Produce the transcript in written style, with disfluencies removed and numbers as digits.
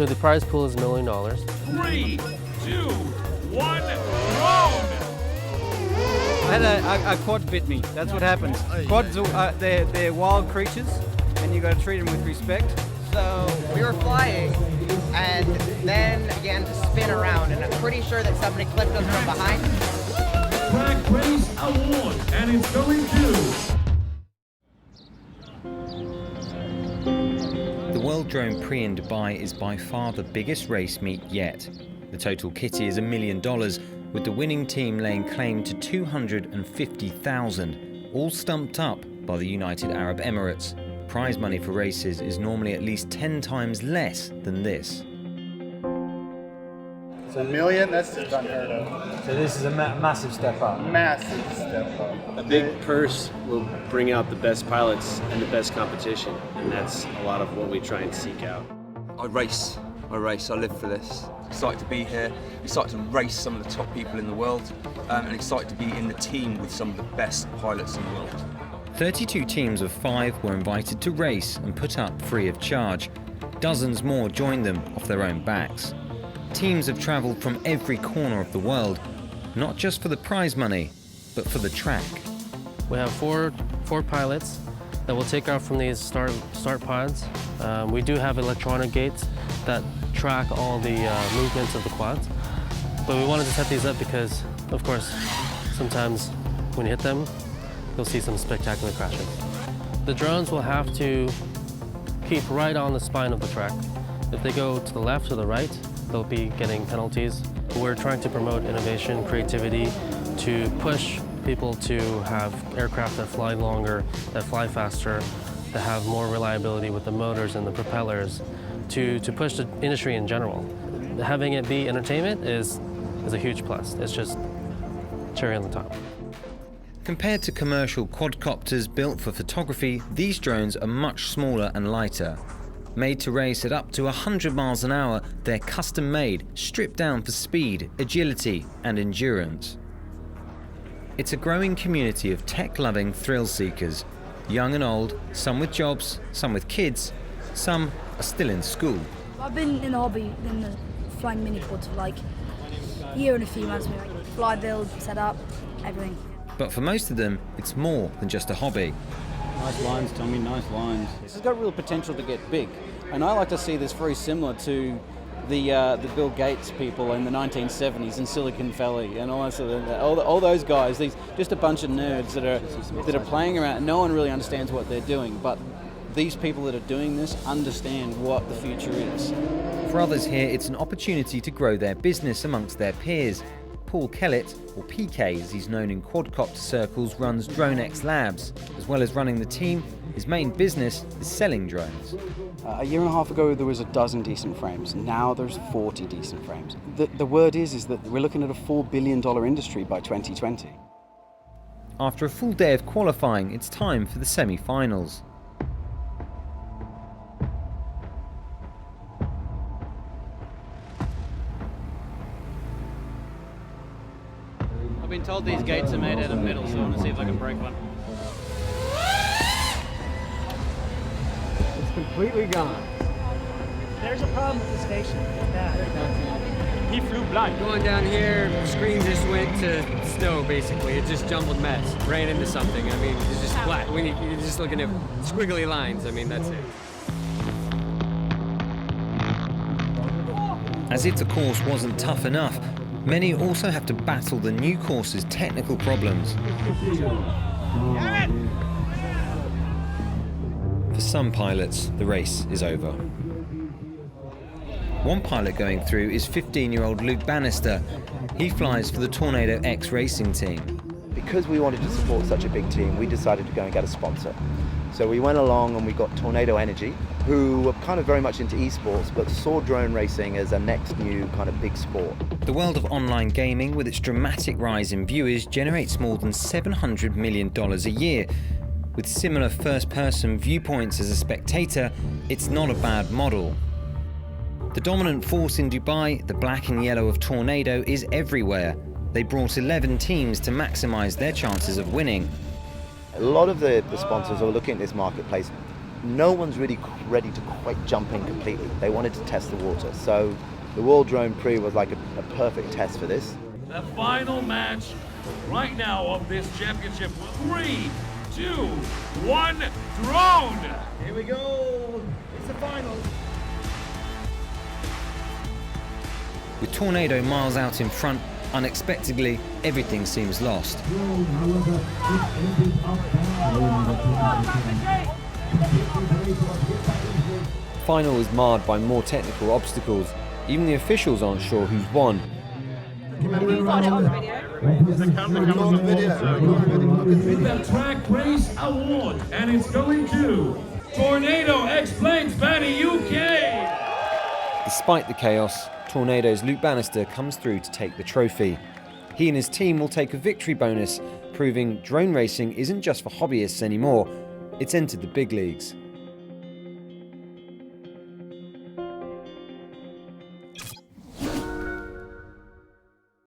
So the prize pool is $1 million. 3, 2, 1, drone! I had a quad bit me. That's what happens. Quads, they're wild creatures, and you got to treat them with respect. So we were flying, and then began to spin around, and I'm pretty sure that somebody clipped us from behind. Track Race Award, and it's going to... The World Drone Prix in Dubai is by far the biggest race meet yet. The total kitty is $1 million, with the winning team laying claim to 250,000, all stumped up by the United Arab Emirates. Prize money for races is normally at least 10 times less than this. So $1 million, that's just unheard of. So this is a massive step up. Massive step up. A big purse will bring out the best pilots and the best competition, and that's a lot of what we try and seek out. I race, I live for this. Excited to be here, excited to race some of the top people in the world, and excited to be in the team with some of the best pilots in the world. 32 teams of 5 were invited to race and put up free of charge. Dozens more joined them off their own backs. Teams have travelled from every corner of the world, not just for the prize money, but for the track. We have four pilots that will take off from these start pods. We do have electronic gates that track all the movements of the quads. But we wanted to set these up because, of course, sometimes when you hit them, you'll see some spectacular crashes. The drones will have to keep right on the spine of the track. If they go to the left or the right, they'll be getting penalties. We're trying to promote innovation, creativity, to push people to have aircraft that fly longer, that fly faster, that have more reliability with the motors and the propellers, to push the industry in general. Having it be entertainment is a huge plus. It's just cherry on the top. Compared to commercial quadcopters built for photography, these drones are much smaller and lighter. Made to race at up to 100 miles an hour, they're custom-made, stripped down for speed, agility, and endurance. It's a growing community of tech-loving thrill seekers, young and old, some with jobs, some with kids, some are still in school. I've been in the hobby, in the flying mini quads for like a year and a few months, like fly build, set up, everything. But for most of them, it's more than just a hobby. Nice lines, Tommy, nice lines. This has got real potential to get big, and I like to see this very similar to the Bill Gates people in the 1970s in Silicon Valley and all that sort of, all those guys. These just a bunch of nerds that are playing around. And no one really understands what they're doing, but these people that are doing this understand what the future is. For others here, it's an opportunity to grow their business amongst their peers. Paul Kellett, or PK as he's known in quadcopter circles, runs DroneX Labs. As well as running the team, his main business is selling drones. A year and a half ago there was a dozen decent frames. Now there's 40 decent frames. The word is that we're looking at a $4 billion industry by 2020. After a full day of qualifying, it's time for the semi-finals. I've been told these gates are made out of metal, so I want to see if I can break one. It's completely gone. There's a problem with the station. Yeah. He flew blind. Going down here, the screen just went to snow, basically. It's just jumbled mess. Ran into something. I mean, it's just flat. You're just looking at squiggly lines. I mean, that's it. As if the course wasn't tough enough, many also have to battle the new course's technical problems. For some pilots, the race is over. One pilot going through is 15-year-old Luke Bannister. He flies for the Tornado X racing team. Because we wanted to support such a big team, we decided to go and get a sponsor. So we went along and we got Tornado Energy, who were kind of very much into esports, but saw drone racing as a next new kind of big sport. The world of online gaming, with its dramatic rise in viewers, generates more than $700 million a year. With similar first-person viewpoints as a spectator, it's not a bad model. The dominant force in Dubai, the black and yellow of Tornado, is everywhere. They brought 11 teams to maximise their chances of winning. A lot of the sponsors are looking at this marketplace no one's really ready to quite jump in completely. They wanted to test the water. So the World Drone Prix was like a perfect test for this. The final match right now of this championship. 3, 2, 1, drone! Here we go. It's the final. With Tornado miles out in front, unexpectedly, everything seems lost. Final is marred by more technical obstacles. Even the officials aren't sure who's won. The Track Race Award, and it's going to Tornado X-Planes Batty UK! Despite the chaos, Tornado's Luke Bannister comes through to take the trophy. He and his team will take a victory bonus, proving drone racing isn't just for hobbyists anymore, it's entered the big leagues.